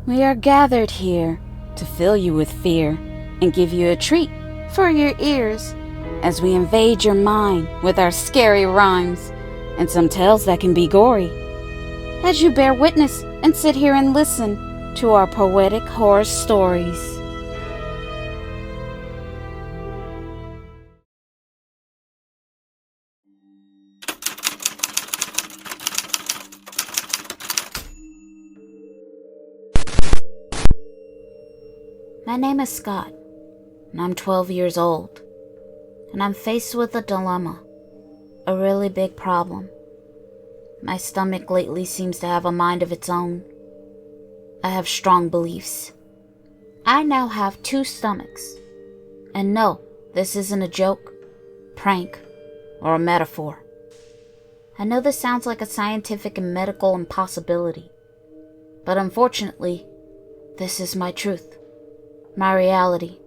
We are gathered here to fill you with fear and give you a treat for your ears as we invade your mind with our scary rhymes and some tales that can be gory. As you bear witness and sit here and listen to our poetic horror stories. My name is Scott, and I'm 12 years old, and I'm faced with a dilemma, a really big problem. My stomach lately seems to have a mind of its own. I have strong beliefs. I now have 2 stomachs, and no, this isn't a joke, prank, or a metaphor. I know this sounds like a scientific and medical impossibility, but unfortunately, this is my truth. My reality.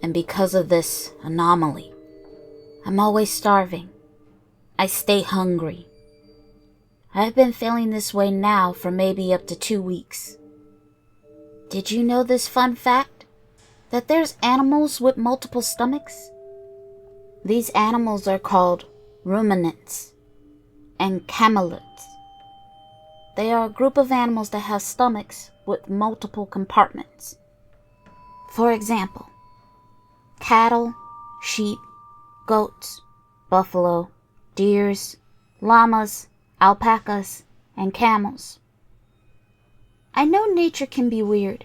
And because of this anomaly, I'm always starving. I stay hungry. I've been feeling this way now for maybe up to 2 weeks. Did you know this fun fact? That there's animals with multiple stomachs? These animals are called ruminants and camelids. They are a group of animals that have stomachs with multiple compartments. For example, cattle, sheep, goats, buffalo, deers, llamas, alpacas, and camels. I know nature can be weird,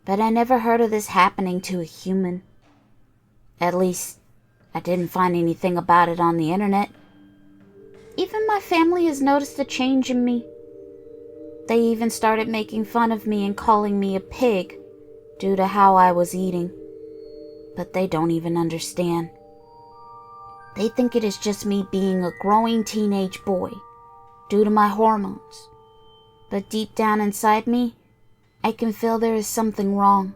but I never heard of this happening to a human. At least, I didn't find anything about it on the internet. Even my family has noticed a change in me. They even started making fun of me and calling me a pig due to how I was eating. But they don't even understand. They think it is just me being a growing teenage boy due to my hormones. But deep down inside me, I can feel there is something wrong.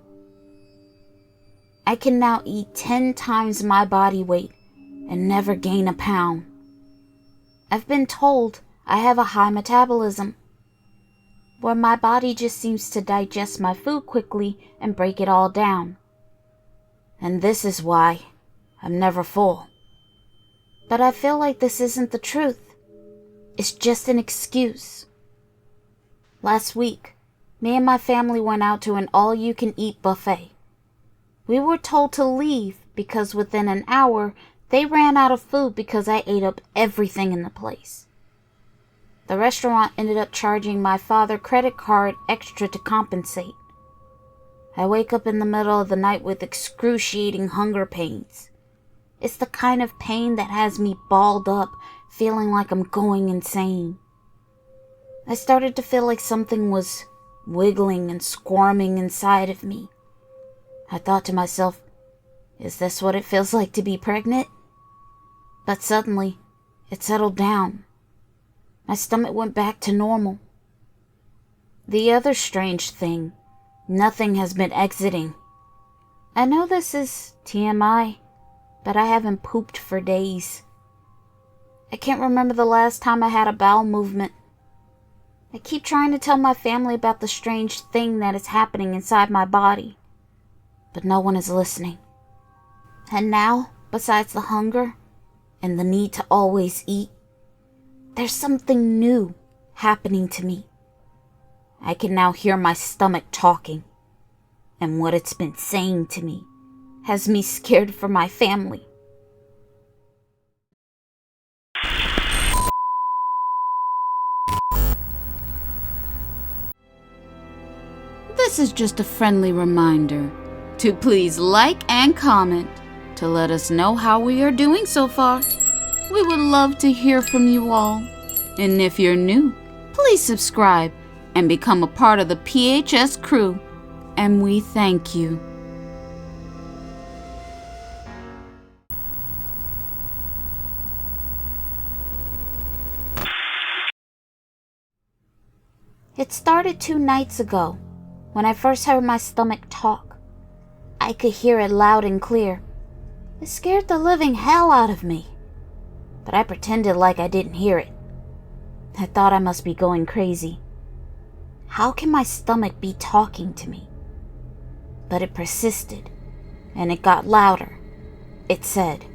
I can now eat 10 times my body weight and never gain a pound. I've been told I have a high metabolism, where my body just seems to digest my food quickly and break it all down. And this is why I'm never full. But I feel like this isn't the truth. It's just an excuse. Last week, me and my family went out to an all-you-can-eat buffet. We were told to leave because within an hour, they ran out of food because I ate up everything in the place. The restaurant ended up charging my father's credit card extra to compensate. I wake up in the middle of the night with excruciating hunger pains. It's the kind of pain that has me balled up, feeling like I'm going insane. I started to feel like something was wiggling and squirming inside of me. I thought to myself, is this what it feels like to be pregnant? But suddenly, it settled down. My stomach went back to normal. The other strange thing, nothing has been exiting. I know this is TMI, but I haven't pooped for days. I can't remember the last time I had a bowel movement. I keep trying to tell my family about the strange thing that is happening inside my body, but no one is listening. And now, besides the hunger and the need to always eat, there's something new happening to me. I can now hear my stomach talking, and what it's been saying to me has me scared for my family. This is just a friendly reminder to please like and comment to let us know how we are doing so far. We would love to hear from you all. And if you're new, please subscribe and become a part of the PHS crew. And we thank you. It started 2 nights ago, when I first heard my stomach talk. I could hear it loud and clear. It scared the living hell out of me. But I pretended like I didn't hear it. I thought I must be going crazy. How can my stomach be talking to me? But it persisted, and it got louder. It said,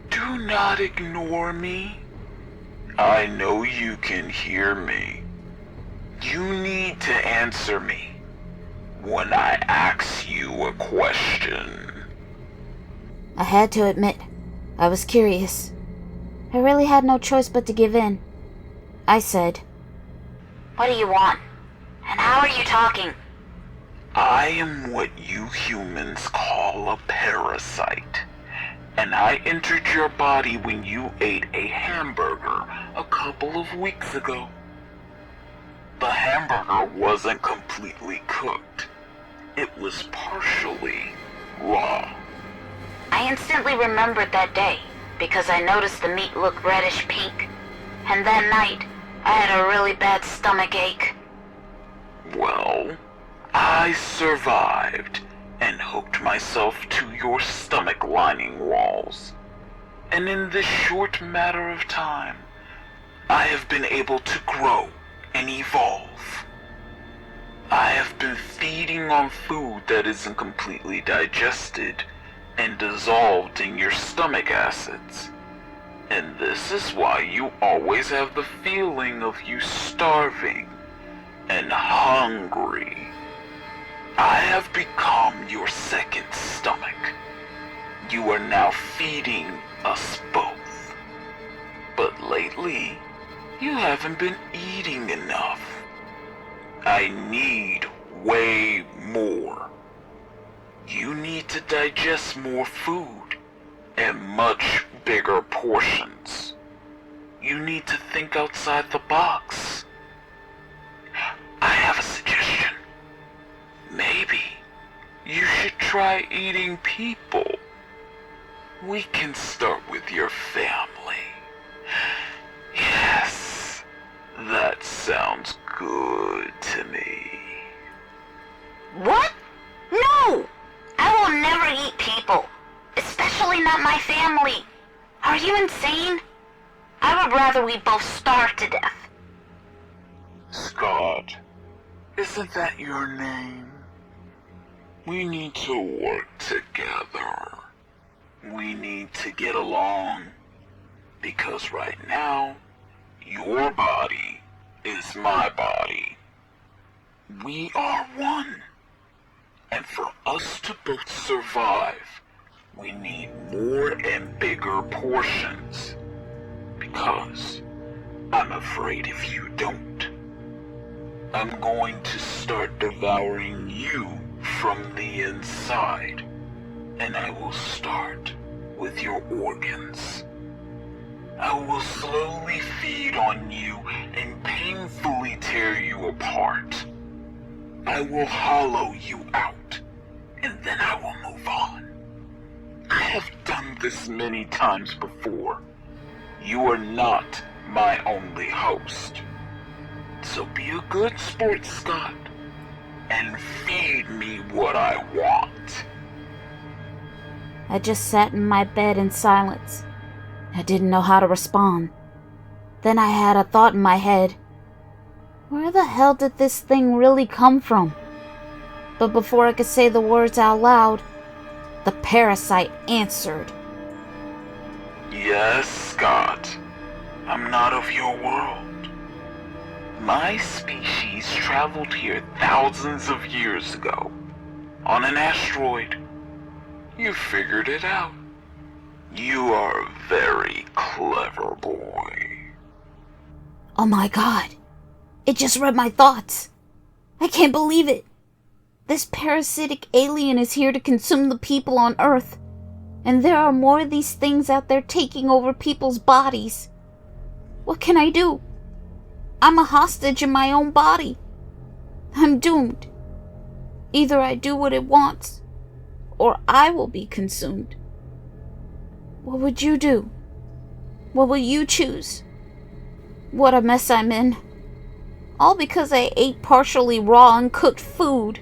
"Do not ignore me. I know you can hear me. You need to answer me when I ask you a question." I had to admit, I was curious. I really had no choice but to give in. I said, "What do you want? And how are you talking?" "I am what you humans call a parasite, and I entered your body when you ate a hamburger a couple of weeks ago. The hamburger wasn't completely cooked. It was partially raw." I instantly remembered that day because I noticed the meat looked reddish pink, and that night I had a really bad stomach ache. "Well, I survived and hooked myself to your stomach lining walls. And in this short matter of time, I have been able to grow and evolve. I have been feeding on food that isn't completely digested and dissolved in your stomach acids. And this is why you always have the feeling of you starving and hungry. I have become your second stomach. You are now feeding us both. But lately, you haven't been eating enough. I need way more. You need to digest more food in much bigger portions. You need to think outside the box. I have a suggestion. Maybe you should try eating people. We can start with your family. Yes, that sounds good to me." What? No! I will never eat people, especially not my family. Are you insane? I would rather we both starve to death. "Scott, isn't that your name? We need to work together. We need to get along. Because right now, your body is my body. We are one. And for us to both survive, we need more and bigger portions. Because I'm afraid if you don't, I'm going to start devouring you from the inside. And I will start with your organs. I will slowly feed on you and painfully tear you apart. I will hollow you out, and then I will move on. I have done this many times before. You are not my only host. So be a good sport, Scott, and feed me what I want." I just sat in my bed in silence. I didn't know how to respond. Then I had a thought in my head. Where the hell did this thing really come from? But before I could say the words out loud, the parasite answered. "Yes, Scott. I'm not of your world. My species traveled here thousands of years ago, on an asteroid. You figured it out. You are a very clever boy." Oh my God. It just read my thoughts. I can't believe it. This parasitic alien is here to consume the people on Earth. And there are more of these things out there taking over people's bodies. What can I do? I'm a hostage in my own body. I'm doomed. Either I do what it wants, or I will be consumed. What would you do? What will you choose? What a mess I'm in. All because I ate partially raw, uncooked food.